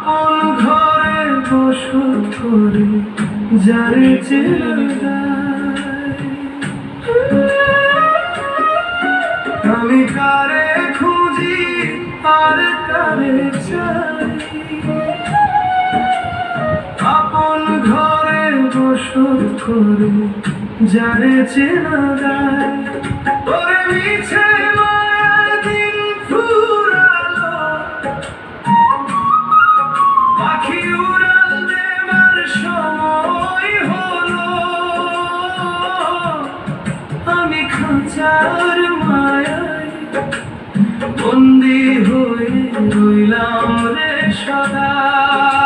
আপন ঘরে বসত করে যারে চেনা যায়। আমি কারে খুঁজি আর কারে চাই, আপন ঘরে বসত করে যারে চেনা যায়। ওরে মিছে মায়ার দিন ফুরালো, পাখি উড়াল দেবার সময় হলো। আমি খাঁচার মায়ায় বন্দি হয়ে রইলাম রে সদাই।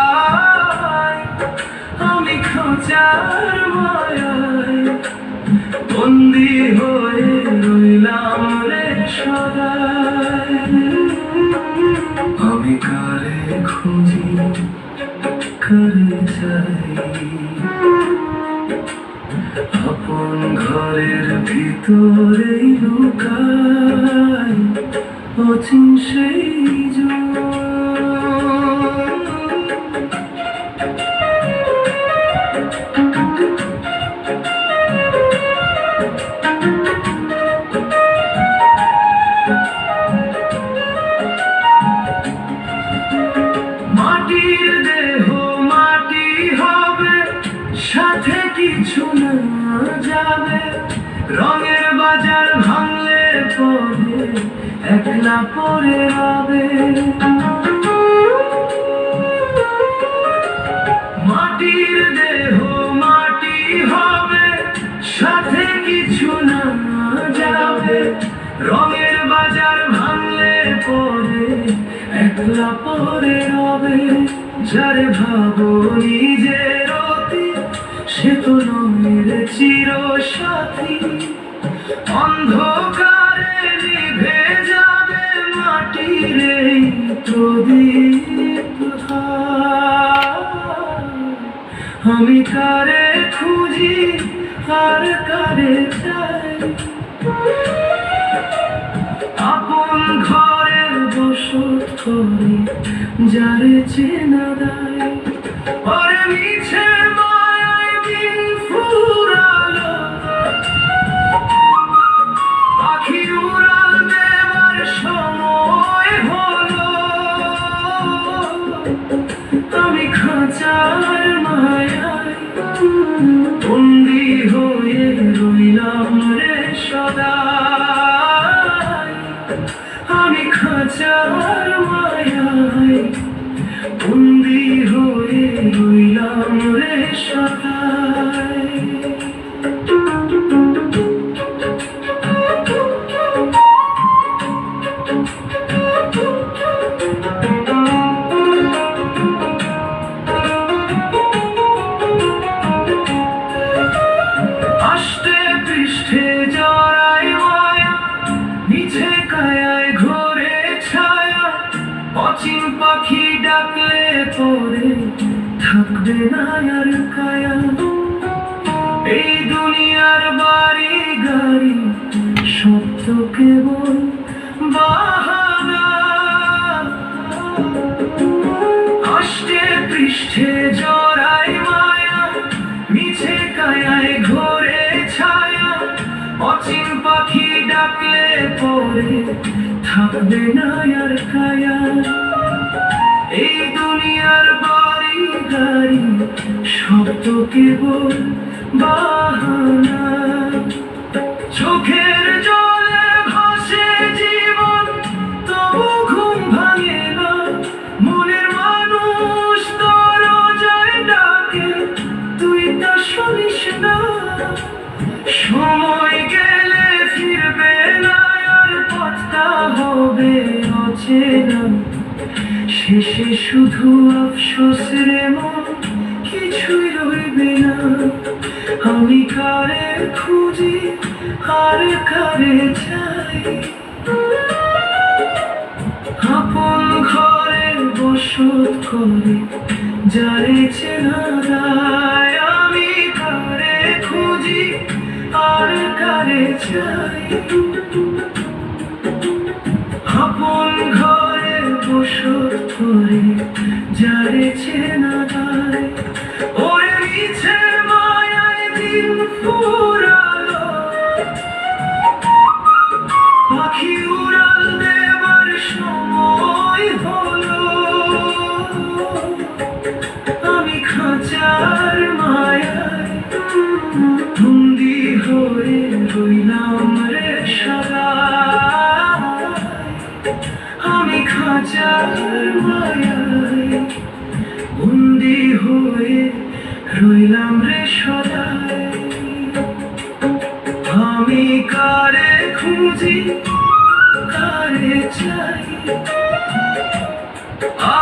আমি খাঁচার মায়ায় বন্দি হয়ে রইলাম রে সদাই। আমি কারে খুঁজি কারে চাই, আপন ঘরের ভিতরেই লুকাই অচিন সেই মাটির দেহ মাটি হবে, সাথে কিছু না যাবে। রঙের বাজার ভাঙলে পরে একলা পরে রবে। মাটির দেহ মাটি হবে, সাথে কিছু না যাবে। রঙের বাজার ভাঙলে পরে একলা পরে রবে। যারে ভাবো নিজের অতি, সে তো নয় রে চির সাথী। অন্ধকারে নিভে যাবে মাটির এই প্রদীপ। আমি কারে খুঁজি আর কারে চাই, আপন ঘরে বসত করে যারে চেনা যায়। ওরে মিছে মায়ায় দিন ফুরালো, পাখি উড়াল দেবার সময় হলো। আমি খাঁচার মায়ায় বন্দি হয়ে রইলাম রে সদাই। আমি খাঁচার মায়ায় বন্দি হয়ে রইলাম রে সদাই। আষ্টে পৃষ্ঠে জড়াই মায়া, নিচে কায়ায় ঘোরে ছায়া। অচিন পাখি ডাকলে পরে থাকবে না আর কায়া। এই দুনিয়ার বাড়ি গাড়ি সব তো কেবল বাহানা। আষ্টে পৃষ্ঠে জড়াই মায়া, মিছে কায়ায় ঘোরে ছায়া। অচিন পাখি ডাকলে পরে থাকবে না আর কায়া। এই দুনিয়ার বাড়ি গাড়ি সব তো কেবল বাহানা। চোখের জলে ভাসে জীবন, তবু ঘুম ভাঙে না। মনের মানুষ দরজায় ডাকে, তুই তা শুনিস না। সময় গেলে ফিরবে না আর পথটা হবে অচেনা। শেষে শুধু আফসোস রে মন, কিছুই রইবে না। আমি কারে খুঁজি আর কারে চাই, আপন ঘরে বসত করে যারে চেনা যায়। আমি কারে খুঁজি আর কারে চাই, আপন ঘরে বসত করে যারে চেনা যায়। ওরে মিছে মায়ায় দিন ফুরালো, পাখি উড়াল দেবার সময় হলো। আমি খাঁচার মায়ায় বন্দি হয়ে রইলাম রে সদা। আমি খাঁচার মায়ায় বন্দি হয়ে রইলাম রে সদাই। আমি কারে খুঁজি কারে চাই,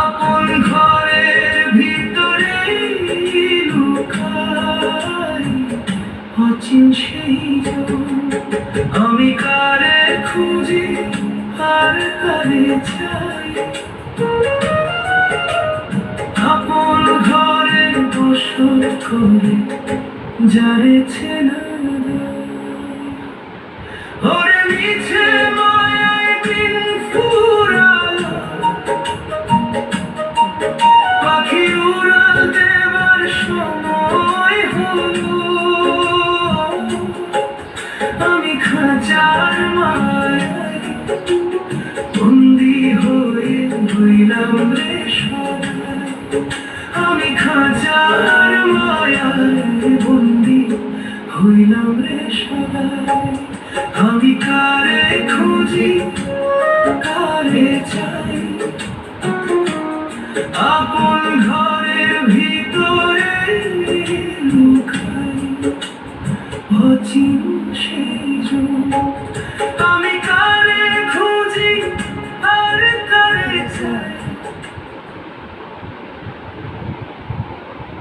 আপন ঘরের ভিতরে লুকাই অচিন সেই জন। আমি কারে খুঁজি আর কারে চাই, আপন ঘরে বসত করে যারে চেনা যায়। ওরে মিছে মায়ায় দিন ফুরালো, পাখি উড়াল দেবার সময় হলো। আমি খাঁচার মায়ায় বন্দি হয়ে রইলাম রে সদাই। আমি খাঁচার মায়ায় বন্দি হইলাম রে সদাই। আমি কারে খুঁজি কারে চাই, আপন ঘরের ভিতরে লুকাই অচিন